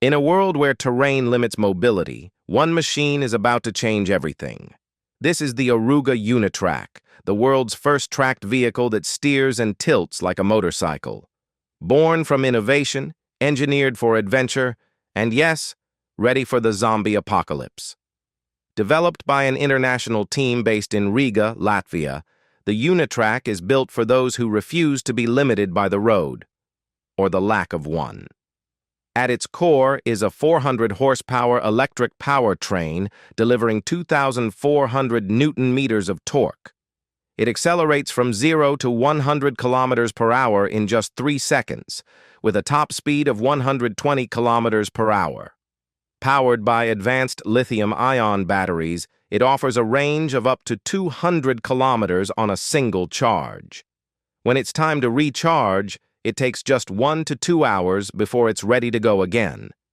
In a world where terrain limits mobility, one machine is about to change everything. This is the Oruga UNITRACK, the world's first tracked vehicle that steers and tilts like a motorcycle. Born from innovation, engineered for adventure, and yes, ready for the zombie apocalypse. Developed by an international team based in Riga, Latvia, the UNITRACK is built for those who refuse to be limited by the road, or the lack of one. At its core is a 400-horsepower electric powertrain delivering 2,400 Newton-meters of torque. It accelerates from 0 to 100 kilometers per hour in just 3 seconds, with a top speed of 120 kilometers per hour. Powered by advanced lithium-ion batteries, it offers a range of up to 200 kilometers on a single charge. When it's time to recharge, it takes just 1 to 2 hours before it's ready to go again.